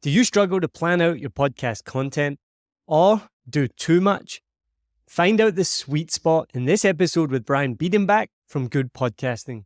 Do you struggle to plan out your podcast content or do too much? Find out the sweet spot in this episode with Brian Biedenback from Good Podcasting.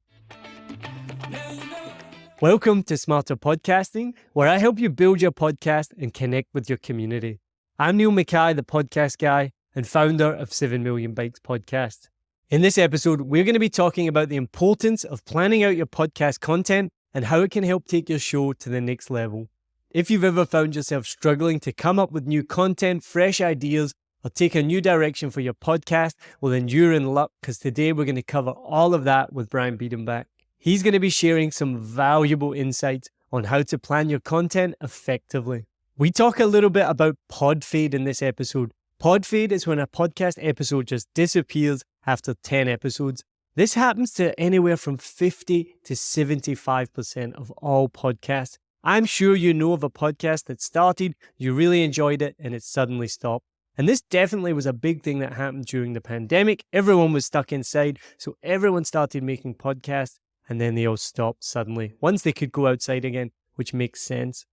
Welcome to Smarter Podcasting, where I help you build your podcast and connect with your community. I'm Niall, the podcast guy and founder of 7 Million Bikes podcast. In this episode, we're going to be talking about the importance of planning out your podcast content and how it can help take your show to the next level. If you've ever found yourself struggling to come up with new content, fresh ideas, or take a new direction for your podcast, well then you're in luck, because today we're going to cover all of that with Brian Biedenback. He's going to be sharing some valuable insights on how to plan your content effectively. We talk a little bit about pod fade in this episode. Pod fade is when a podcast episode just disappears after 10 episodes. This happens to anywhere from 50 to 75% of all podcasts. I'm sure you know of a podcast that started, you really enjoyed it, and it suddenly stopped. And this definitely was a big thing that happened during the pandemic. Everyone was stuck inside, so everyone started making podcasts, and then they all stopped suddenly, once they could go outside again, which makes sense.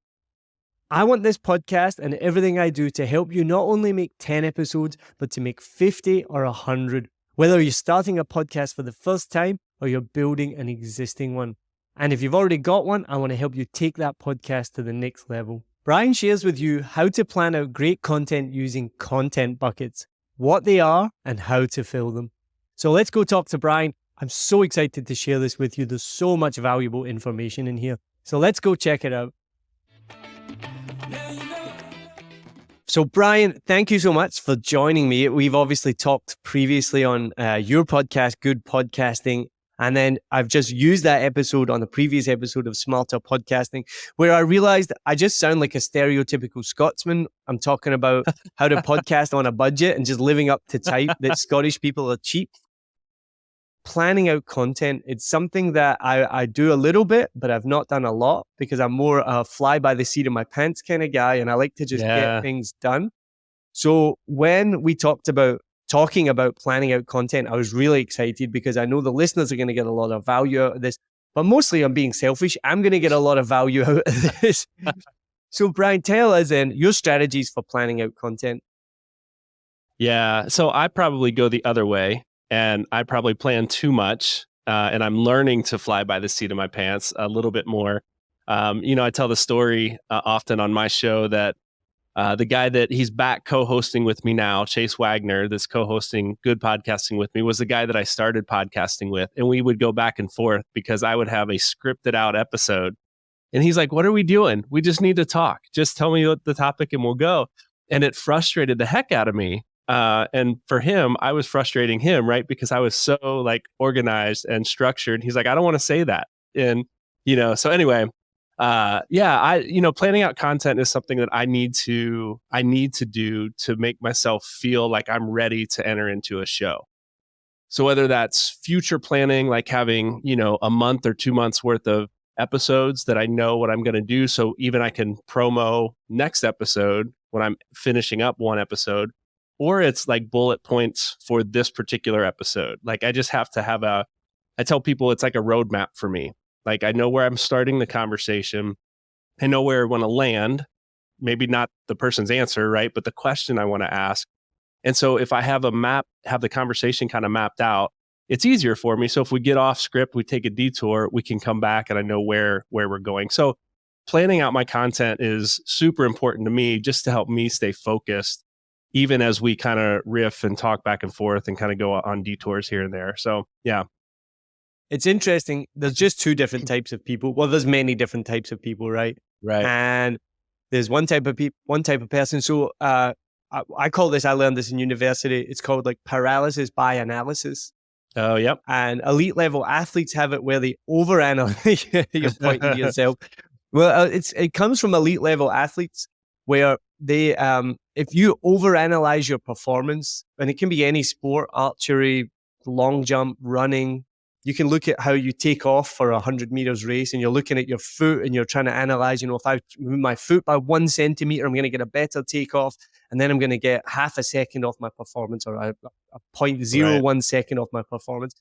I want this podcast and everything I do to help you not only make 10 episodes, but to make 50 or 100, whether you're starting a podcast for the first time or you're building an existing one. And if you've already got one, I want to help you take that podcast to the next level. Brian shares with you how to plan out great content using content buckets, what they are, and how to fill them. So let's go talk to Brian. I'm so excited to share this with you. There's so much valuable information in here. So let's go check it out. So Brian, thank you so much for joining me. We've obviously talked previously on your podcast, Good Podcasting. And then I've just used that episode on the previous episode of Smarter Podcasting, where I realized I just sound like a stereotypical Scotsman. I'm talking about how to podcast on a budget and just living up to type that Scottish people are cheap. Planning out content, it's something that I do a little bit, but I've not done a lot because I'm more a fly by the seat of my pants kind of guy, and I like to just get things done. So when we talking about planning out content, I was really excited because I know the listeners are going to get a lot of value out of this, but mostly I'm being selfish. I'm going to get a lot of value out of this. So Brian, tell us then your strategies for planning out content. Yeah, so I probably go the other way and I probably plan too much and I'm learning to fly by the seat of my pants a little bit more. I tell the story often on my show that the guy that he's back co-hosting with me now, Chase Wagner, that's co-hosting Good Podcasting with me, was the guy that I started podcasting with. And we would go back and forth because I would have a scripted out episode. And he's like, what are we doing? We just need to talk. Just tell me what the topic and we'll go. And it frustrated the heck out of me. And for him, I was frustrating him, right? Because I was so organized and structured. He's like, I don't want to say that. And, so anyway, planning out content is something that I need to do to make myself feel like I'm ready to enter into a show. So whether that's future planning, like having, a month or 2 months worth of episodes that I know what I'm going to do. So even I can promo next episode when I'm finishing up one episode, or it's like bullet points for this particular episode. Like I just have to have I tell people it's like a roadmap for me. Like I know where I'm starting the conversation. I know where I want to land. Maybe not the person's answer, right? But the question I want to ask. And so if I have the conversation kind of mapped out, it's easier for me. So if we get off script, we take a detour, we can come back and I know where we're going. So planning out my content is super important to me just to help me stay focused, even as we kind of riff and talk back and forth and kind of go on detours here and there. So yeah. It's interesting. There's just two different types of people. Well, there's many different types of people, right? Right. And there's one type of person. So I call this, I learned this in university. It's called like paralysis by analysis. Oh, yep. And elite level athletes have it where they overanalyze. You're pointing to yourself. Well, it comes from elite level athletes where they, if you overanalyze your performance, and it can be any sport, archery, long jump, running. You can look at how you take off for a 100 meters race and you're looking at your foot and you're trying to analyze, if I move my foot by 1 centimeter, I'm going to get a better takeoff. And then I'm going to get half a second off my performance or a 0.01 second off my performance.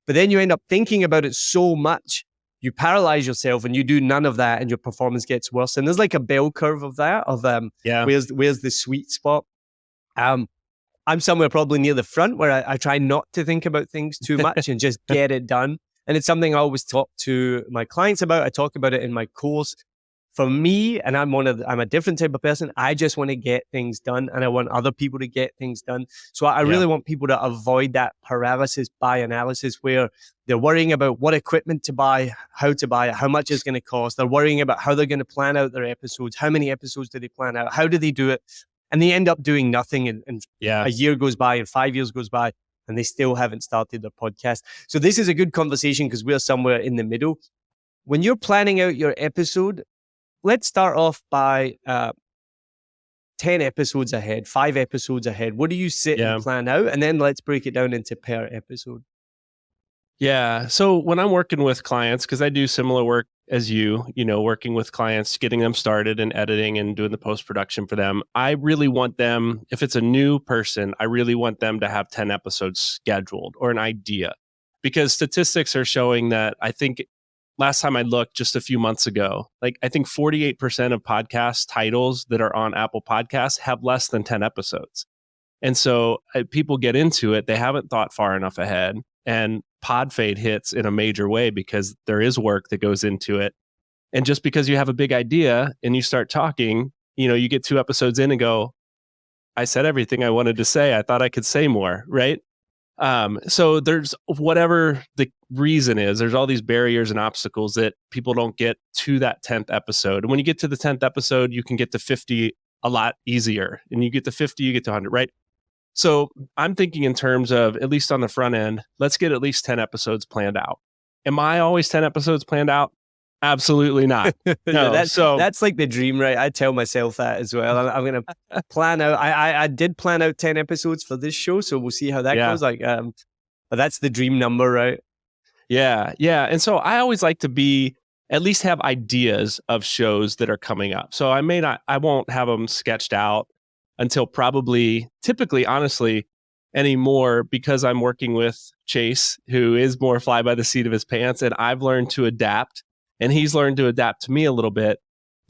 But then you end up thinking about it so much you paralyze yourself and you do none of that and your performance gets worse. And there's like a bell curve of that, of where's the sweet spot. I'm somewhere probably near the front where I try not to think about things too much and just get it done. And it's something I always talk to my clients about. I talk about it in my course. For me, and I'm a different type of person. I just want to get things done and I want other people to get things done. So I really want people to avoid that paralysis by analysis where they're worrying about what equipment to buy, how to buy it, how much it's going to cost. They're worrying about how they're going to plan out their episodes. How many episodes do they plan out? How do they do it? And they end up doing nothing. And a year goes by and 5 years goes by and they still haven't started their podcast. So this is a good conversation because we're somewhere in the middle. When you're planning out your episode, let's start off by 10 episodes ahead, 5 episodes ahead. What do you sit and plan out? And then let's break it down into per episode. Yeah. So when I'm working with clients, because I do similar work as you, working with clients, getting them started and editing and doing the post-production for them, I really want them, if it's a new person, I really want them to have 10 episodes scheduled or an idea. Because statistics are showing that, I think last time I looked just a few months ago, I think 48% of podcast titles that are on Apple Podcasts have less than 10 episodes. And so people get into it, they haven't thought far enough ahead. And pod fade hits in a major way because there is work that goes into it. And just because you have a big idea and you start talking, you get 2 episodes in and go, I said everything I wanted to say. I thought I could say more, right? So there's whatever the reason is, there's all these barriers and obstacles that people don't get to that 10th episode. And when you get to the 10th episode, you can get to 50 a lot easier. And you get to 50, you get to 100, right? So I'm thinking in terms of, at least on the front end, let's get at least 10 episodes planned out. Am I always 10 episodes planned out? Absolutely not. No, that's like the dream, right? I tell myself that as well. I'm going to plan out. I did plan out 10 episodes for this show, so we'll see how that goes. But that's the dream number, right? Yeah. And so I always like to at least have ideas of shows that are coming up. So I won't have them sketched out until typically, honestly, anymore, because I'm working with Chase, who is more fly by the seat of his pants, and I've learned to adapt, and he's learned to adapt to me a little bit,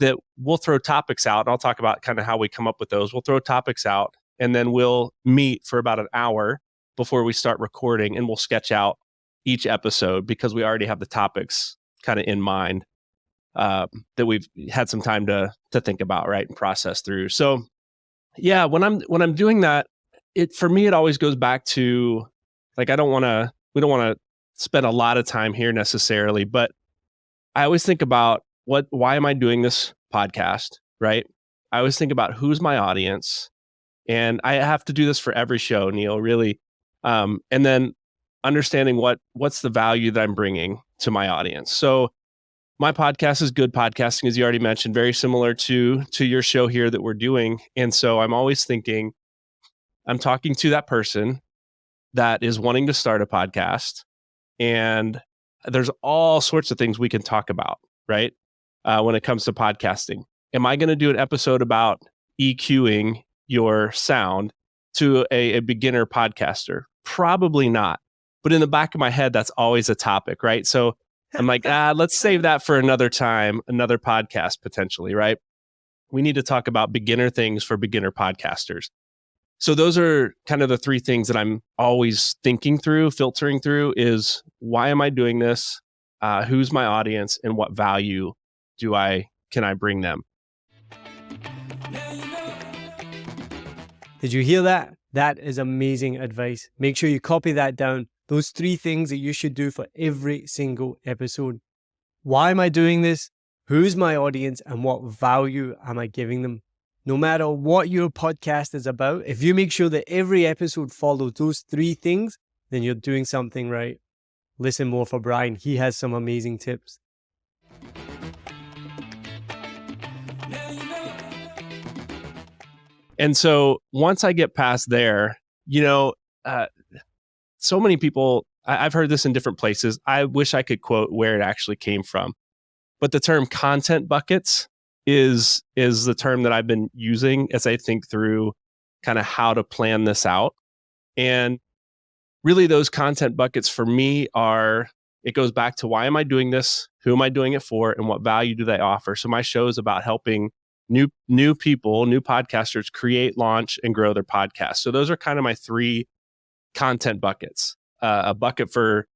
that we'll throw topics out, and I'll talk about kind of how we come up with those. We'll throw topics out, and then we'll meet for about an hour before we start recording, and we'll sketch out each episode because we already have the topics kind of in mind that we've had some time to think about, right, and process through. So yeah, when I'm doing that, for me, it always goes back to, we don't want to spend a lot of time here necessarily, but I always think about why am I doing this podcast, right? I always think about who's my audience, and I have to do this for every show, Neil, really. And then understanding what's the value that I'm bringing to my audience. So my podcast is good podcasting, as you already mentioned, very similar to your show here that we're doing. And so I'm always thinking, I'm talking to that person that is wanting to start a podcast, and there's all sorts of things we can talk about, right? When it comes to podcasting. Am I going to do an episode about EQing your sound to a beginner podcaster? Probably not. But in the back of my head, that's always a topic, right? So I'm like, let's save that for another time, another podcast potentially, right? We need to talk about beginner things for beginner podcasters. So those are kind of the 3 things that I'm always thinking through, filtering through, is why am I doing this? Who's my audience, and what value can I bring them? Did you hear that? That is amazing advice. Make sure you copy that down. Those 3 things that you should do for every single episode. Why am I doing this? Who's my audience, and what value am I giving them? No matter what your podcast is about, if you make sure that every episode follows those 3 things, then you're doing something right. Listen more for Brian. He has some amazing tips. And so once I get past there, so many people, I've heard this in different places. I wish I could quote where it actually came from. But the term content buckets is the term that I've been using as I think through kind of how to plan this out. And really those content buckets for me it goes back to, why am I doing this? Who am I doing it for? And what value do they offer? So my show is about helping new people, new podcasters create, launch, and grow their podcast. So those are kind of my 3 content buckets. A bucket for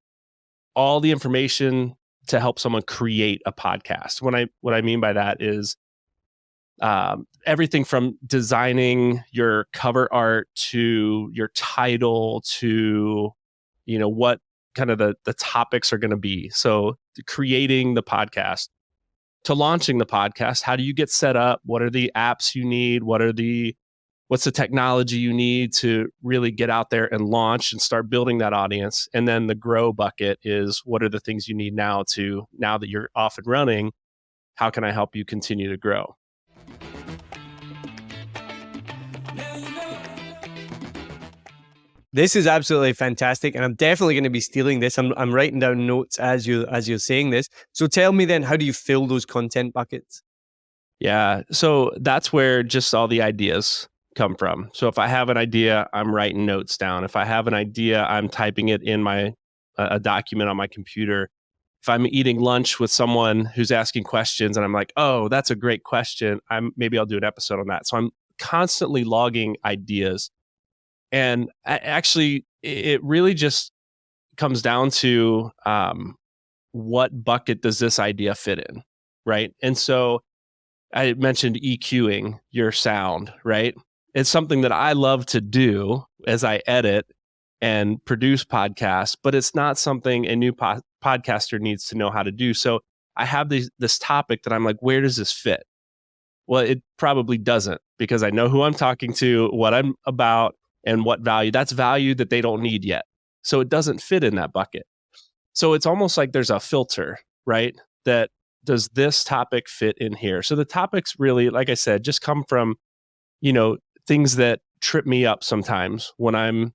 all the information to help someone create a podcast. What I mean by that is everything from designing your cover art to your title to, what kind of the topics are going to be. So creating the podcast to launching the podcast. How do you get set up? What are the apps you need? What's the technology you need to really get out there and launch and start building that audience? And then the grow bucket is what are the things you need now that you're off and running? How can I help you continue to grow? This is absolutely fantastic, and I'm definitely going to be stealing this. I'm writing down notes as you're saying this. So tell me then, how do you fill those content buckets? Yeah, so that's where just all the ideas come from. So if I have an idea, I'm writing notes down. If I have an idea, I'm typing it in a document on my computer. If I'm eating lunch with someone who's asking questions and I'm like, oh, that's a great question, maybe I'll do an episode on that. So I'm constantly logging ideas. And actually, it really just comes down to what bucket does this idea fit in, right? And so I mentioned EQing your sound, right? It's something that I love to do as I edit and produce podcasts, but it's not something a new podcaster needs to know how to do. So I have this topic that I'm like, where does this fit? Well, it probably doesn't, because I know who I'm talking to, what I'm about, and what value. That's value that they don't need yet. So it doesn't fit in that bucket. So it's almost like there's a filter, right? That does this topic fit in here? So the topics really, like I said, just come from, things that trip me up sometimes when I'm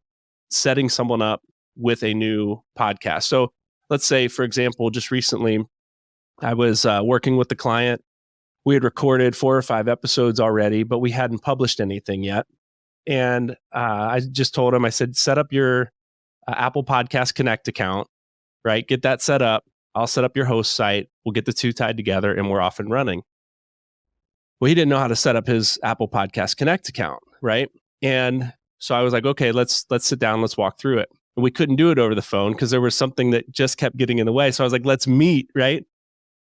setting someone up with a new podcast. So let's say, for example, just recently, I was working with the client. We had recorded 4 or 5 episodes already, but we hadn't published anything yet. And I just told him, I said, set up your Apple Podcast Connect account, right? Get that set up. I'll set up your host site. We'll get the 2 tied together and we're off and running. Well, he didn't know how to set up his Apple Podcast Connect account, right? And so I was like, okay, let's sit down. Let's walk through it. And we couldn't do it over the phone because there was something that just kept getting in the way. So I was like, let's meet, right?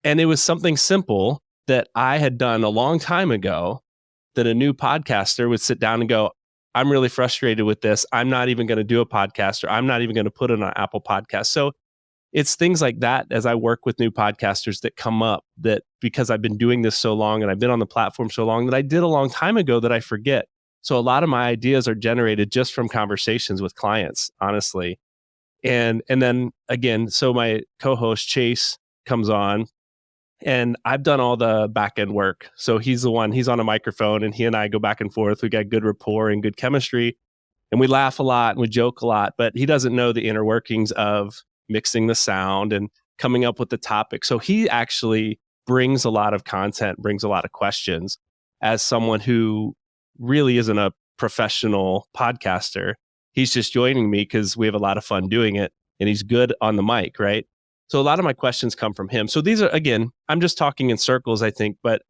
And it was something simple that I had done a long time ago that a new podcaster would sit down and go, I'm really frustrated with this. I'm not even going to do a podcast, or I'm not even going to put it on Apple Podcasts. So it's things like that as I work with new podcasters that come up, that because I've been doing this so long and I've been on the platform so long, that I did a long time ago that I forget. So a lot of my ideas are generated just from conversations with clients, honestly. And then again, so my co-host Chase comes on, and I've done all the back end work. So he's on a microphone, and he and I go back and forth. We got good rapport and good chemistry, and we laugh a lot and we joke a lot, but he doesn't know the inner workings of mixing the sound and coming up with the topic. So he actually brings a lot of content, brings a lot of questions as someone who really isn't a professional podcaster. He's just joining me because we have a lot of fun doing it, and he's good on the mic, right? So a lot of my questions come from him. So these are, again, I'm just talking in circles, I think, but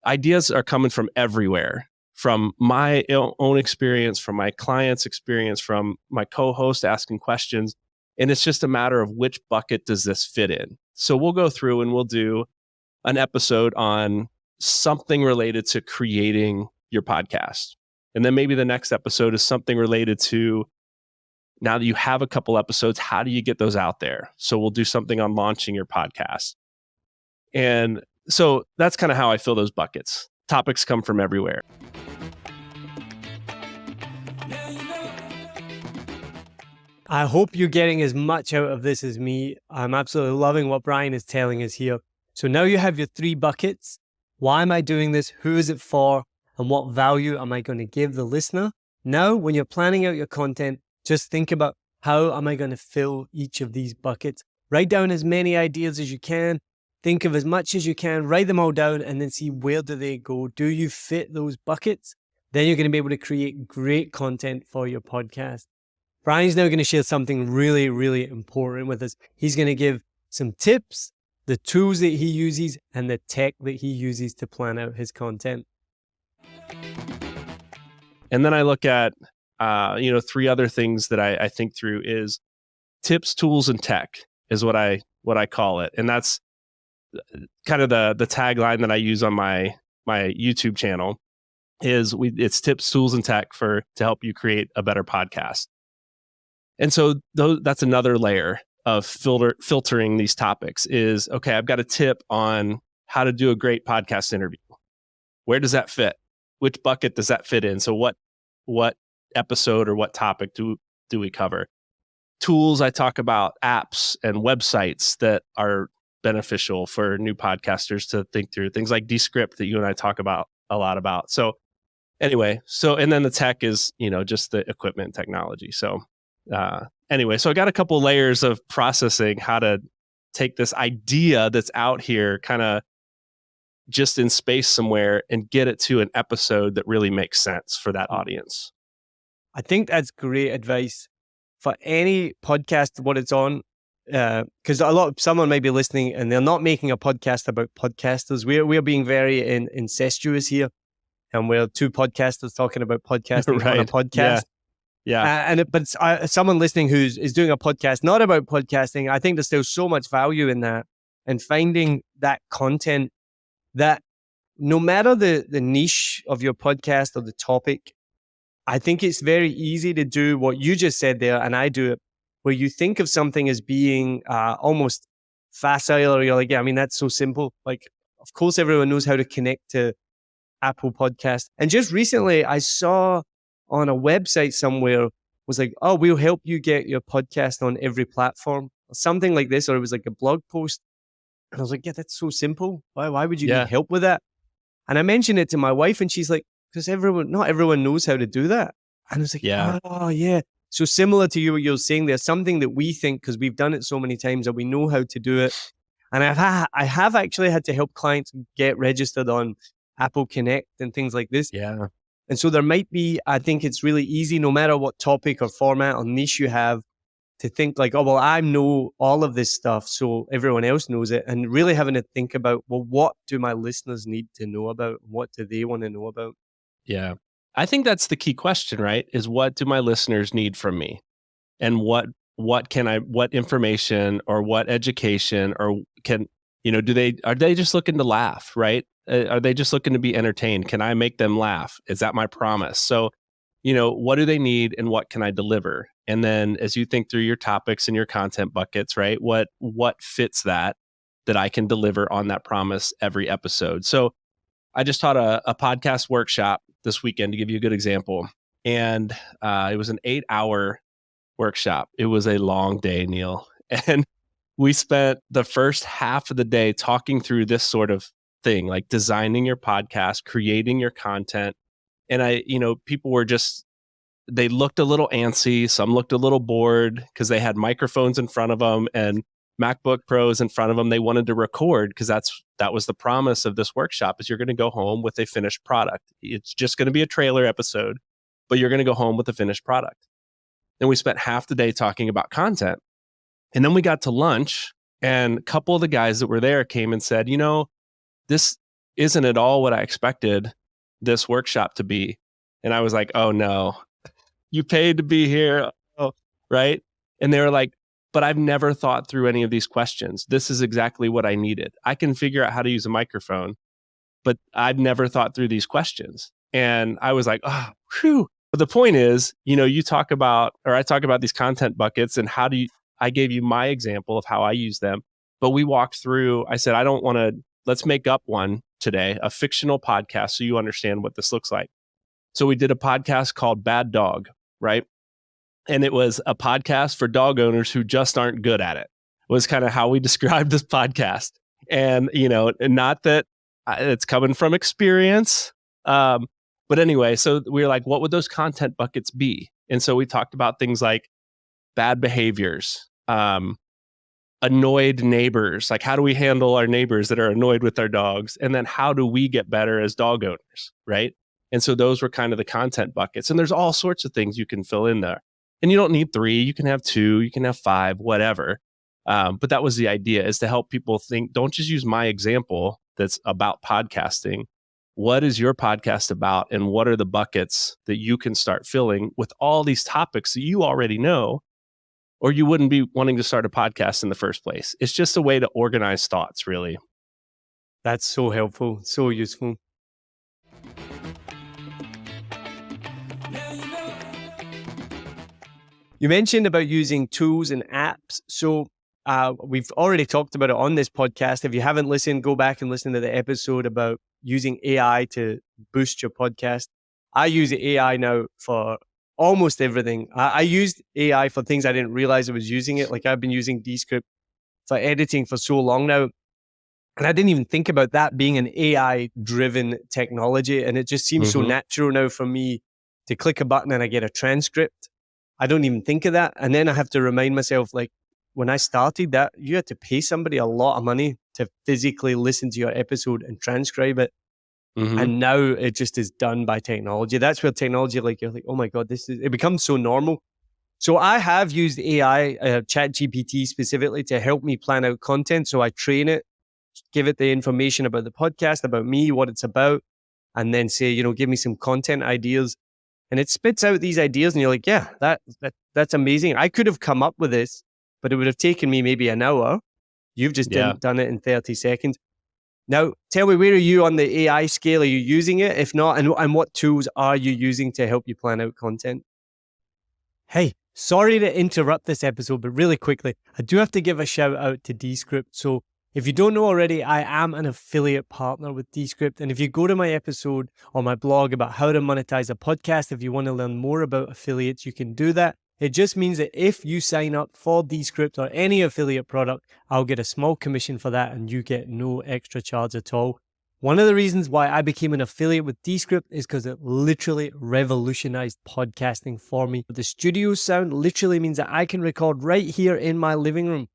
ideas are coming from everywhere, from my own experience, from my client's experience, from my co-host asking questions. And it's just a matter of which bucket does this fit in. So we'll go through and we'll do an episode on something related to creating your podcast. And then maybe the next episode is something related to, now that you have a couple episodes, how do you get those out there? So we'll do something on launching your podcast. And so that's kind of how I fill those buckets. Topics come from everywhere. I hope you're getting as much out of this as me. I'm absolutely loving what Brian is telling us here. So now you have your 3 buckets. Why am I doing this? Who is it for? And what value am I going to give the listener? Now, when you're planning out your content, just think about, how am I going to fill each of these buckets? Write down as many ideas as you can. Think of as much as you can. Write them all down and then see, where do they go? Do you fit those buckets? Then you're going to be able to create great content for your podcast. Brian's now going to share something really, really important with us. He's going to give some tips the tools that he uses, and the tech that he uses to plan out his content. And then I look at, three other things that I think through is tips, tools, and tech is what I call it. And that's kind of the tagline that I use on my YouTube channel is it's tips, tools, and tech to help you create a better podcast. And so that's another layer of filtering these topics is, okay, I've got a tip on how to do a great podcast interview. Where does that fit? Which bucket does that fit in? So what episode or what topic do we cover? Tools, I talk about apps and websites that are beneficial for new podcasters to think through. Things like Descript that you and I talk about a lot about. So anyway, and then the tech is, just the equipment and technology. So anyway, so I got a couple layers of processing how to take this idea that's out here kind of just in space somewhere and get it to an episode that really makes sense for that audience. I think that's great advice for any podcast, what it's on. Because someone may be listening and they're not making a podcast about podcasters. We're being very incestuous here. And we're two podcasters talking about podcasting right. on a podcast. Yeah. But someone listening is doing a podcast not about podcasting, I think there's still so much value in that and finding that content that no matter the niche of your podcast or the topic, I think it's very easy to do what you just said there, and I do it, where you think of something as being almost facile, or you're like, yeah, I mean, that's so simple. Like, of course, everyone knows how to connect to Apple Podcast. And just recently, I saw on a website somewhere was like, oh, we'll help you get your podcast on every platform, or something like this, or it was like a blog post. And I was like, yeah, that's so simple. Why would you need help with that? And I mentioned it to my wife, and she's like, because not everyone knows how to do that. And I was like, oh, yeah. So similar to you, what you're saying, there's something that we think, because we've done it so many times, that we know how to do it. And I have actually had to help clients get registered on Apple Connect and things like this. Yeah. And so there might be, I think it's really easy, no matter what topic or format or niche you have, to think like, oh, well, I know all of this stuff, so everyone else knows it. And really having to think about, well, what do my listeners need to know about? What do they want to know about? Yeah. I think that's the key question, right? Is what do my listeners need from me? And what information or what education or are they just looking to laugh, right? Are they just looking to be entertained? Can I make them laugh? Is that my promise? So, what do they need and what can I deliver? And then as you think through your topics and your content buckets, right? What fits that I can deliver on that promise every episode? So I just taught a podcast workshop this weekend, to give you a good example. And it was an 8-hour workshop. It was a long day, Neil. And we spent the first half of the day talking through this sort of thing, like designing your podcast, creating your content. And people were they looked a little antsy. Some looked a little bored because they had microphones in front of them and MacBook Pros in front of them. They wanted to record because that was the promise of this workshop, is you're going to go home with a finished product. It's just going to be a trailer episode, but you're going to go home with a finished product. And we spent half the day talking about content. And then we got to lunch, and a couple of the guys that were there came and said, this isn't at all what I expected this workshop to be. And I was like, oh no, you paid to be here. Oh, right. And they were like, but I've never thought through any of these questions. This is exactly what I needed. I can figure out how to use a microphone, but I've never thought through these questions. And I was like, oh, whew. But the point is, I talk about these content buckets and I gave you my example of how I use them, but we walked through, I said, let's make up one today, a fictional podcast, so you understand what this looks like. So we did a podcast called Bad Dog, right? And it was a podcast for dog owners who just aren't good at it, was kind of how we described this podcast. And, not that it's coming from experience. But anyway, so we were like, what would those content buckets be? And so we talked about things like bad behaviors, annoyed neighbors. Like, how do we handle our neighbors that are annoyed with our dogs? And then how do we get better as dog owners, right? And so those were kind of the content buckets. And there's all sorts of things you can fill in there. And you don't need 3, you can have 2, you can have 5, whatever. But that was the idea, is to help people think, don't just use my example that's about podcasting. What is your podcast about? And what are the buckets that you can start filling with all these topics that you already know, or you wouldn't be wanting to start a podcast in the first place? It's just a way to organize thoughts, really. That's so helpful, so useful. You mentioned about using tools and apps. So we've already talked about it on this podcast. If you haven't listened, go back and listen to the episode about using AI to boost your podcast. I use AI now for almost everything. I used AI for things I didn't realize I was using it. Like I've been using Descript for editing for so long now. And I didn't even think about that being an AI-driven technology. And it just seems so natural now for me to click a button and I get a transcript. I don't even think of that. And then I have to remind myself, like, when I started that, you had to pay somebody a lot of money to physically listen to your episode and transcribe it. And now it just is done by technology. That's where technology, like, you're like, oh my God, it becomes so normal. So I have used AI, ChatGPT specifically, to help me plan out content. So I train it, give it the information about the podcast, about me, what it's about, and then say, give me some content ideas. And it spits out these ideas and you're like, yeah, that's amazing. I could have come up with this, but it would have taken me maybe an hour. You've just done it in 30 seconds. Now, tell me, where are you on the AI scale? Are you using it? If not, and what tools are you using to help you plan out content? Hey, sorry to interrupt this episode, but really quickly, I do have to give a shout out to Descript. So if you don't know already, I am an affiliate partner with Descript. And if you go to my episode or my blog about how to monetize a podcast, if you want to learn more about affiliates, you can do that. It just means that if you sign up for Descript or any affiliate product, I'll get a small commission for that and you get no extra charge at all. One of the reasons why I became an affiliate with Descript is because it literally revolutionized podcasting for me. The studio sound literally means that I can record right here in my living room.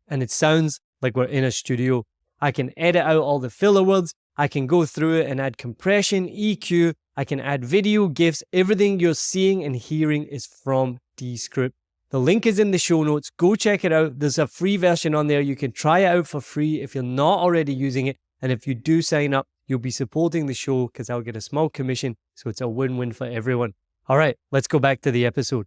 And it sounds like we're in a studio. I can edit out all the filler words. I can go through it and add compression, EQ. I can add video, GIFs. Everything you're seeing and hearing is from Descript. The link is in the show notes. Go check it out. There's a free version on there. You can try it out for free if you're not already using it. And if you do sign up, you'll be supporting the show because I'll get a small commission. So it's a win-win for everyone. All right, let's go back to the episode.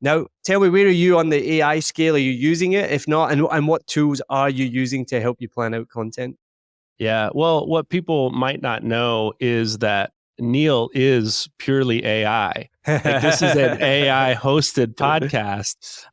Now, tell me, where are you on the AI scale? Are you using it? If not, and what tools are you using to help you plan out content? Yeah, well, what people might not know is that Niall is purely AI. Like, this is an AI hosted podcast.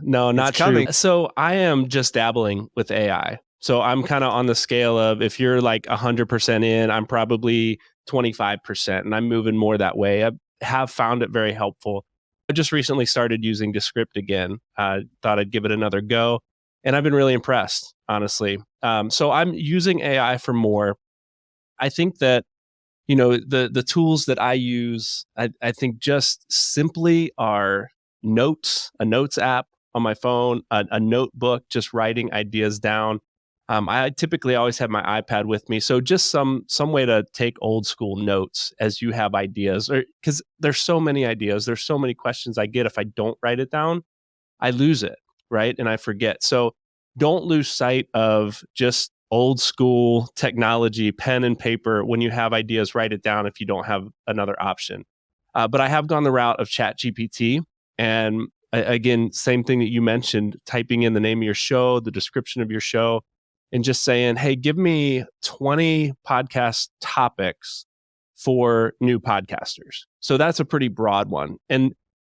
No, not true. So I am just dabbling with AI. So I'm kind of on the scale of, if you're like 100% in, I'm probably 25%, and I'm moving more that way. I have found it very helpful. I just recently started using Descript again. Thought I'd give it another go. And I've been really impressed, honestly. So I'm using AI for more. I think that, the tools that I use, I think just simply are notes, a notes app on my phone, a notebook, just writing ideas down. I typically always have my iPad with me. So just some way to take old school notes as you have ideas, or because there's so many ideas, there's so many questions I get. If I don't write it down, I lose it, right? And I forget. So don't lose sight of just old school technology, pen and paper. When you have ideas, write it down if you don't have another option. But I have gone the route of ChatGPT. And again, same thing that you mentioned, typing in the name of your show, the description of your show, and just saying, hey, give me 20 podcast topics for new podcasters. So that's a pretty broad one. And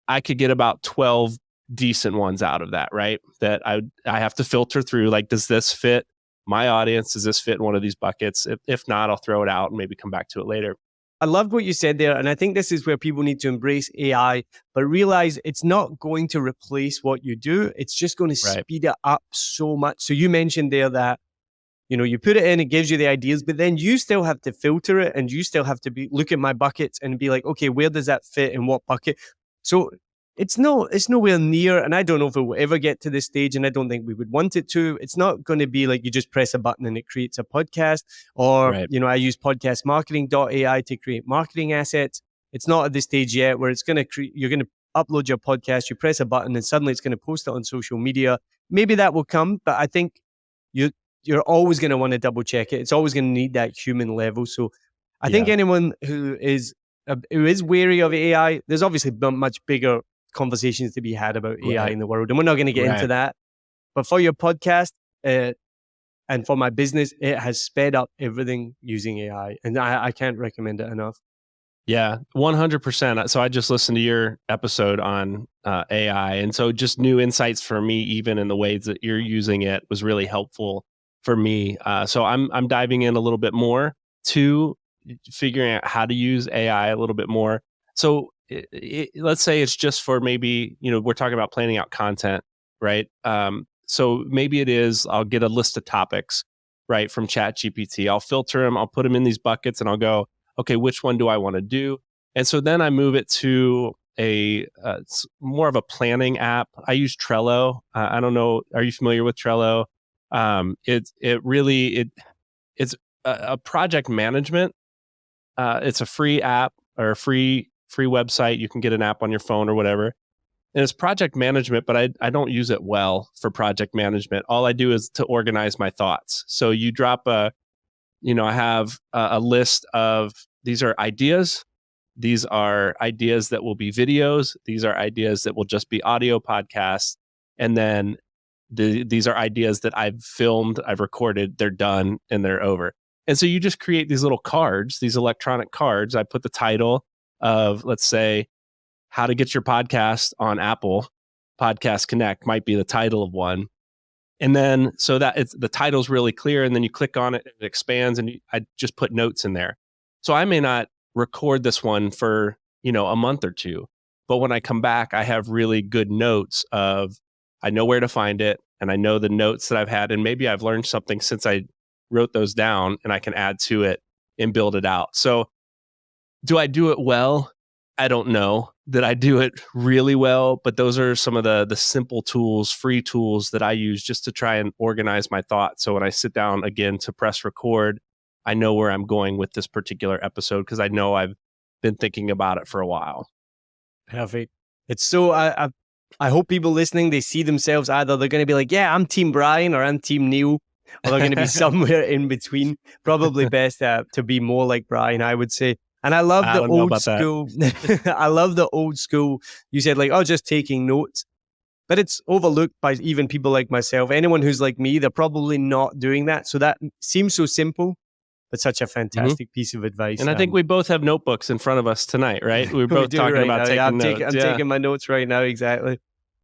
I could get about 12 decent ones out of that, right? That I have to filter through, like, does this fit my audience? Does this fit in one of these buckets? If not, I'll throw it out and maybe come back to it later. I loved what you said there. And I think this is where people need to embrace AI, but realize it's not going to replace what you do. It's just going to speed it up so much. So you mentioned there that, you put it in, it gives you the ideas, but then you still have to filter it, and you still have to look at my buckets and be like, okay, where does that fit in what bucket? So it's nowhere near, and I don't know if it will ever get to this stage, and I don't think we would want it to. It's not going to be like you just press a button and it creates a podcast, or, I use podcastmarketing.ai to create marketing assets. It's not at this stage yet where it's going to you're going to upload your podcast, you press a button and suddenly it's going to post it on social media. Maybe that will come, but I think you're always going to want to double check it. It's always going to need that human level. So I think anyone who is wary of AI, there's obviously much bigger conversations to be had about AI in the world, and we're not going to get into that. But for your podcast and for my business, it has sped up everything using AI, and I can't recommend it enough. Yeah, 100%. So I just listened to your episode on AI, and so just new insights for me, even in the ways that you're using it, was really helpful for me. So I'm diving in a little bit more to figuring out how to use AI a little bit more. So let's say it's just for maybe, we're talking about planning out content, right? So maybe it is, I'll get a list of topics, right, from ChatGPT. I'll filter them, I'll put them in these buckets, and I'll go, okay, which one do I want to do? And so then I move it to more of a planning app. I use Trello. I don't know. Are you familiar with Trello? It's a project management. It's a free app or a free website. You can get an app on your phone or whatever. And it's project management, but I don't use it well for project management. All I do is to organize my thoughts. So you drop I have a list of, these are ideas. These are ideas that will be videos. These are ideas that will just be audio podcasts. And then these are ideas that I've filmed, I've recorded, they're done, and they're over. And so you just create these little cards, these electronic cards. I put the title of, let's say, how to get your podcast on Apple Podcast Connect might be the title of one. And then so that the title's really clear, and then you click on it, and it expands, and I just put notes in there. So I may not record this one for, a month or two, but when I come back, I have really good notes of, I know where to find it, and I know the notes that I've had, and maybe I've learned something since I wrote those down, and I can add to it and build it out. So do I do it well? I don't know that I do it really well, but those are some of the simple tools, free tools that I use just to try and organize my thoughts. So when I sit down again to press record, I know where I'm going with this particular episode because I know I've been thinking about it for a while. Perfect. It's so, I hope people listening, they see themselves either they're going to be like, yeah, I'm Team Brian or I'm Team Neil, or they're going to be somewhere in between. Probably best to be more like Brian, I would say. And I love the old school. I love the old school. You said like, oh, just taking notes. But it's overlooked by even people like myself. Anyone who's like me, they're probably not doing that. So that seems so simple, but such a fantastic piece of advice. And I think we both have notebooks in front of us tonight, right? We're both talking about taking notes. I'm taking my notes right now, exactly.